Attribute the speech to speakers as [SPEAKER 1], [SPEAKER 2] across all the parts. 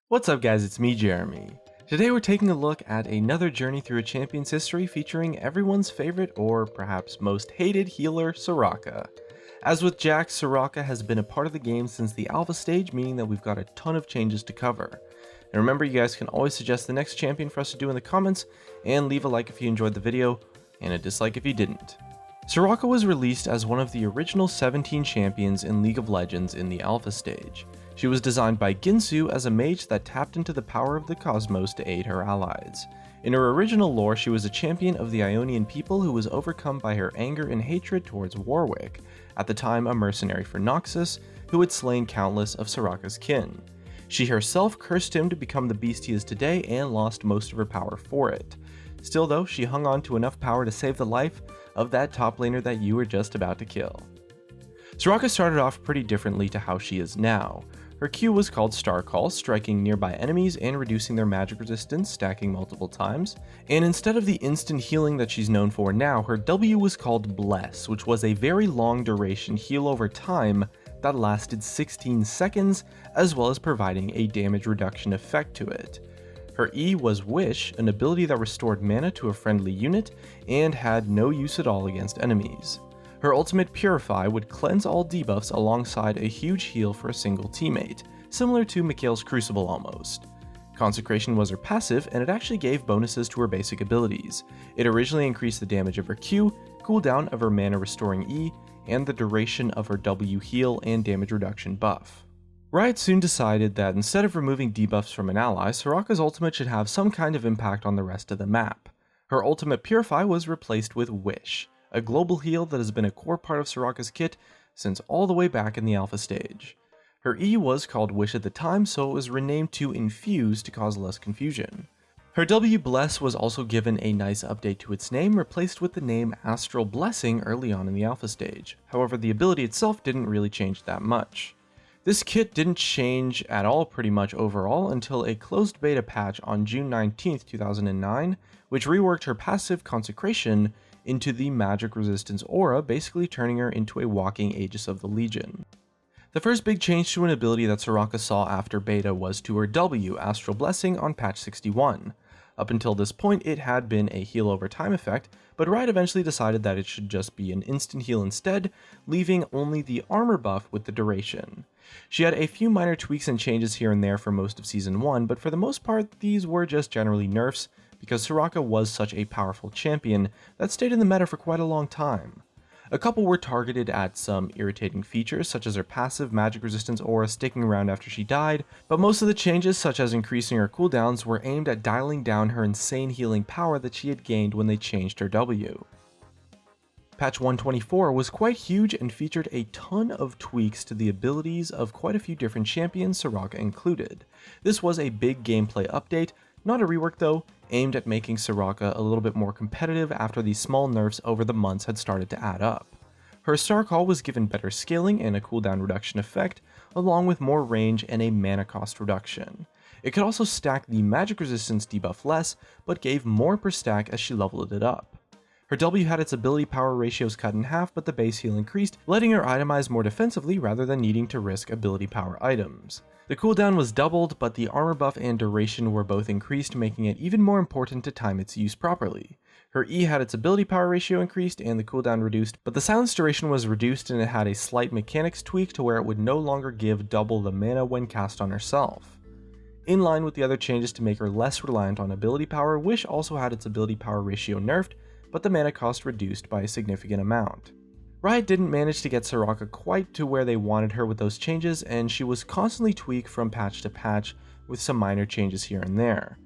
[SPEAKER 1] What's up guys, it's me Jeremy. Today we're taking a look at another journey through a champion's history featuring everyone's favorite or perhaps most hated healer, Soraka. As with Jax, Soraka has been a part of the game since the alpha stage, meaning that we've got a ton of changes to cover. And remember, you guys can always suggest the next champion for us to do in the comments, and leave a like if you enjoyed the video, and a dislike if you didn't. Soraka was released as one of the original 17 champions in League of Legends in the alpha stage. She was designed by Ginsu as a mage that tapped into the power of the cosmos to aid her allies. In her original lore, she was a champion of the Ionian people who was overcome by her anger and hatred towards Warwick, at the time a mercenary for Noxus, who had slain countless of Soraka's kin. She herself cursed him to become the beast he is today and lost most of her power for it. Still though, she hung on to enough power to save the life of that top laner that you were just about to kill. Soraka started off pretty differently to how she is now. Her Q was called Star Call, striking nearby enemies and reducing their magic resistance, stacking multiple times. And instead of the instant healing that she's known for now, her W was called Bless, which was a very long duration heal over time that lasted 16 seconds, as well as providing a damage reduction effect to it. Her E was Wish, an ability that restored mana to a friendly unit and had no use at all against enemies. Her ultimate Purify would cleanse all debuffs alongside a huge heal for a single teammate, similar to Mikhail's Crucible almost. Consecration was her passive, and it actually gave bonuses to her basic abilities. It originally increased the damage of her Q, cooldown of her mana restoring E, and the duration of her W heal and damage reduction buff. Riot soon decided that instead of removing debuffs from an ally, Soraka's ultimate should have some kind of impact on the rest of the map. Her ultimate Purify was replaced with Wish, a global heal that has been a core part of Soraka's kit since all the way back in the alpha stage. Her E was called Wish at the time, so it was renamed to Infuse to cause less confusion. Her W Bless was also given a nice update to its name, replaced with the name Astral Blessing early on in the alpha stage. However, the ability itself didn't really change that much. This kit didn't change at all pretty much overall until a closed beta patch on June 19, 2009, which reworked her passive Consecration into the magic resistance aura, basically turning her into a walking Aegis of the Legion. The first big change to an ability that Soraka saw after beta was to her W, Astral Blessing, on patch 61. Up until this point, it had been a heal over time effect, but Riot eventually decided that it should just be an instant heal instead, leaving only the armor buff with the duration. She had a few minor tweaks and changes here and there for most of Season 1, but for the most part, these were just generally nerfs, because Soraka was such a powerful champion that stayed in the meta for quite a long time. A couple were targeted at some irritating features, such as her passive magic resistance aura sticking around after she died, but most of the changes, such as increasing her cooldowns, were aimed at dialing down her insane healing power that she had gained when they changed her W. Patch 124 was quite huge and featured a ton of tweaks to the abilities of quite a few different champions, Soraka included. This was a big gameplay update, not a rework though, aimed at making Soraka a little bit more competitive after these small nerfs over the months had started to add up. Her Star Call was given better scaling and a cooldown reduction effect, along with more range and a mana cost reduction. It could also stack the magic resistance debuff less, but gave more per stack as she leveled it up. Her W had its ability power ratios cut in half, but the base heal increased, letting her itemize more defensively rather than needing to risk ability power items. The cooldown was doubled, but the armor buff and duration were both increased, making it even more important to time its use properly. Her E had its ability power ratio increased and the cooldown reduced, but the silence duration was reduced and it had a slight mechanics tweak to where it would no longer give double the mana when cast on herself. In line with the other changes to make her less reliant on ability power, Wish also had its ability power ratio nerfed, but the mana cost reduced by a significant amount. Riot didn't manage to get Soraka quite to where they wanted her with those changes, and she was constantly tweaked from patch to patch with some minor changes here and there.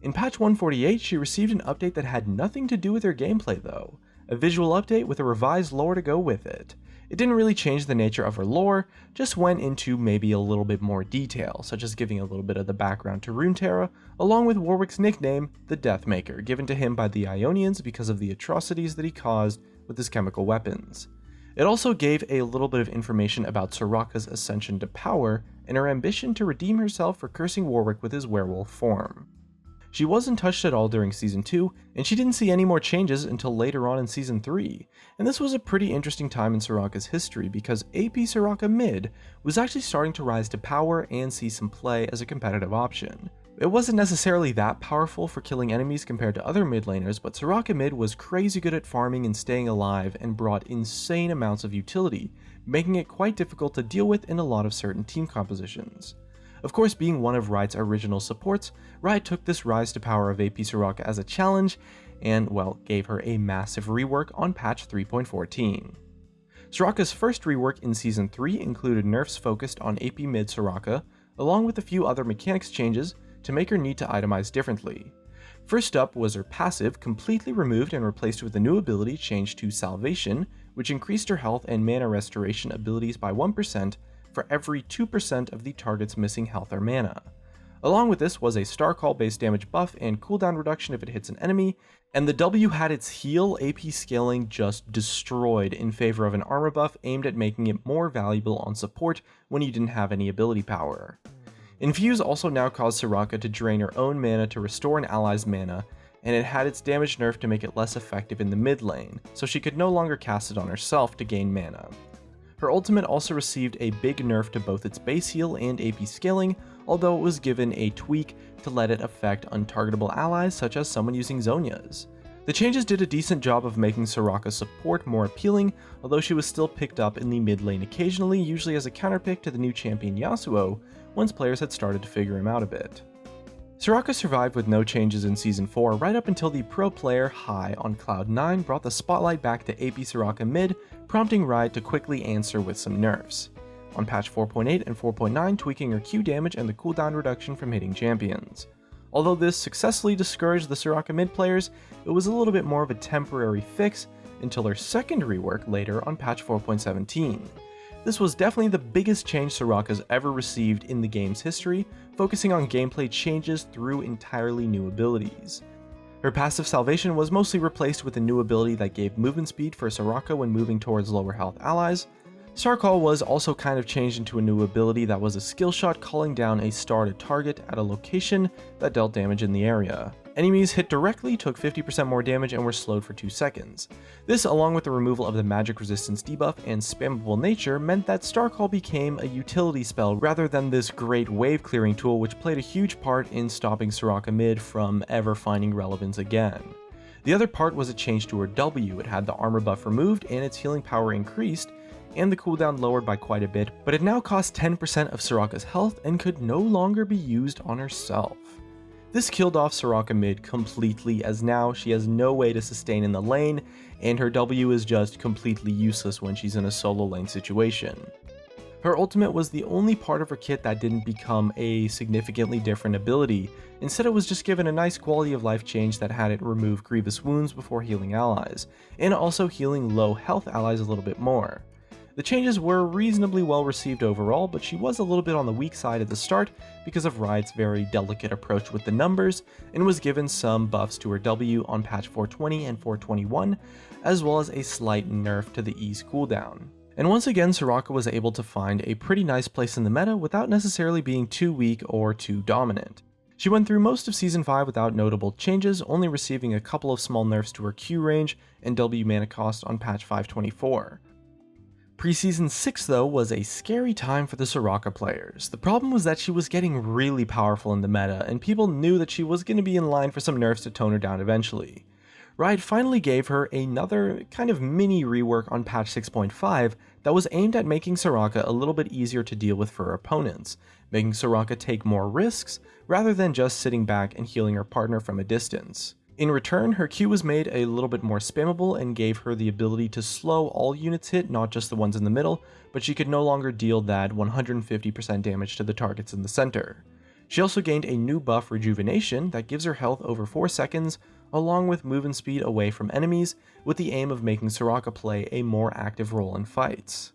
[SPEAKER 1] In patch 148, she received an update that had nothing to do with her gameplay though, a visual update with a revised lore to go with it. It didn't really change the nature of her lore, just went into maybe a little bit more detail, such as giving a little bit of the background to Runeterra, along with Warwick's nickname, the Deathmaker, given to him by the Ionians because of the atrocities that he caused with his chemical weapons. It also gave a little bit of information about Soraka's ascension to power and her ambition to redeem herself for cursing Warwick with his werewolf form. She wasn't touched at all during Season 2, and she didn't see any more changes until later on in Season 3, and this was a pretty interesting time in Soraka's history because AP Soraka mid was actually starting to rise to power and see some play as a competitive option. It wasn't necessarily that powerful for killing enemies compared to other mid laners, but Soraka mid was crazy good at farming and staying alive and brought insane amounts of utility, making it quite difficult to deal with in a lot of certain team compositions. Of course, being one of Riot's original supports, Riot took this rise to power of AP Soraka as a challenge and, well, gave her a massive rework on patch 3.14. Soraka's first rework in Season 3 included nerfs focused on AP mid Soraka, along with a few other mechanics changes to make her need to itemize differently. First up was her passive completely removed and replaced with a new ability changed to Salvation, which increased her health and mana restoration abilities by 1% for every 2% of the target's missing health or mana. Along with this was a Star Call based damage buff and cooldown reduction if it hits an enemy, and the W had its heal AP scaling just destroyed in favor of an armor buff aimed at making it more valuable on support when you didn't have any ability power. Infuse also now caused Soraka to drain her own mana to restore an ally's mana, and it had its damage nerfed to make it less effective in the mid lane, so she could no longer cast it on herself to gain mana. Her ultimate also received a big nerf to both its base heal and AP scaling, although it was given a tweak to let it affect untargetable allies such as someone using Zhonya's. The changes did a decent job of making Soraka's support more appealing, although she was still picked up in the mid lane occasionally, usually as a counterpick to the new champion Yasuo, once players had started to figure him out a bit. Soraka survived with no changes in Season 4 right up until the pro player High on Cloud 9 brought the spotlight back to AP Soraka mid, prompting Riot to quickly answer with some nerfs. On patch 4.8 and 4.9, tweaking her Q damage and the cooldown reduction from hitting champions. Although this successfully discouraged the Soraka mid players, it was a little bit more of a temporary fix until her second rework later on patch 4.17. This was definitely the biggest change Soraka's ever received in the game's history, focusing on gameplay changes through entirely new abilities. Her passive Salvation was mostly replaced with a new ability that gave movement speed for Soraka when moving towards lower health allies. Star Call was also kind of changed into a new ability that was a skill shot calling down a star to target at a location that dealt damage in the area. Enemies hit directly took 50% more damage and were slowed for 2 seconds. This, along with the removal of the magic resistance debuff and spammable nature, meant that Star Call became a utility spell rather than this great wave clearing tool, which played a huge part in stopping Soraka mid from ever finding relevance again. The other part was a change to her W. It had the armor buff removed and its healing power increased, and the cooldown lowered by quite a bit, but it now cost 10% of Soraka's health and could no longer be used on herself. This killed off Soraka mid completely, as now she has no way to sustain in the lane, and her W is just completely useless when she's in a solo lane situation. Her ultimate was the only part of her kit that didn't become a significantly different ability. Instead, it was just given a nice quality of life change that had it remove grievous wounds before healing allies, and also healing low health allies a little bit more. The changes were reasonably well received overall, but she was a little bit on the weak side at the start because of Riot's very delicate approach with the numbers, and was given some buffs to her W on patch 420 and 421, as well as a slight nerf to the E's cooldown. And once again, Soraka was able to find a pretty nice place in the meta without necessarily being too weak or too dominant. She went through most of Season 5 without notable changes, only receiving a couple of small nerfs to her Q range and W mana cost on patch 524. Pre-Season 6 though was a scary time for the Soraka players. The problem was that she was getting really powerful in the meta, and people knew that she was going to be in line for some nerfs to tone her down eventually. Riot finally gave her another kind of mini rework on patch 6.5 that was aimed at making Soraka a little bit easier to deal with for her opponents, making Soraka take more risks rather than just sitting back and healing her partner from a distance. In return, her Q was made a little bit more spammable and gave her the ability to slow all units hit, not just the ones in the middle, but she could no longer deal that 150% damage to the targets in the center. She also gained a new buff, Rejuvenation, that gives her health over 4 seconds, along with movement speed away from enemies, with the aim of making Soraka play a more active role in fights.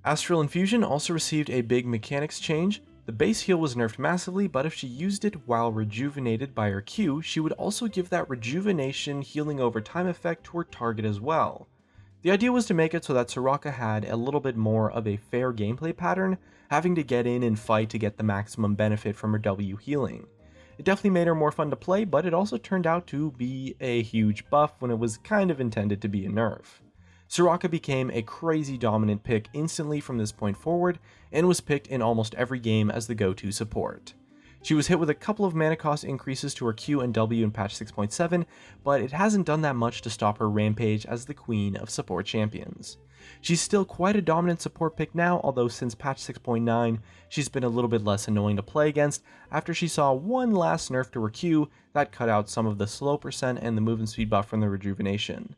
[SPEAKER 1] Astral Infusion also received a big mechanics change. The base heal was nerfed massively, but if she used it while rejuvenated by her Q, she would also give that rejuvenation healing over time effect to her target as well. The idea was to make it so that Soraka had a little bit more of a fair gameplay pattern, having to get in and fight to get the maximum benefit from her W healing. It definitely made her more fun to play, but it also turned out to be a huge buff when it was kind of intended to be a nerf. Soraka became a crazy dominant pick instantly from this point forward, and was picked in almost every game as the go-to support. She was hit with a couple of mana cost increases to her Q and W in patch 6.7, but it hasn't done that much to stop her rampage as the queen of support champions. She's still quite a dominant support pick now, although since patch 6.9, she's been a little bit less annoying to play against after she saw one last nerf to her Q that cut out some of the slow percent and the movement speed buff from the rejuvenation.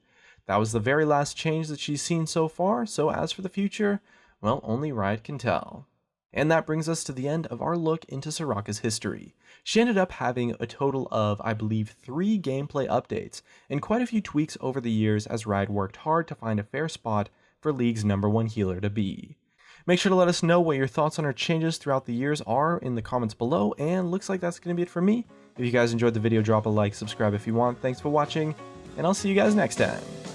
[SPEAKER 1] That was the very last change that she's seen so far, so as for the future, well, only Riot can tell. And that brings us to the end of our look into Soraka's history. She ended up having a total of, I believe, 3 gameplay updates, and quite a few tweaks over the years as Riot worked hard to find a fair spot for League's #1 healer to be. Make sure to let us know what your thoughts on her changes throughout the years are in the comments below, and looks like that's going to be it for me. If you guys enjoyed the video, drop a like, subscribe if you want. Thanks for watching, and I'll see you guys next time.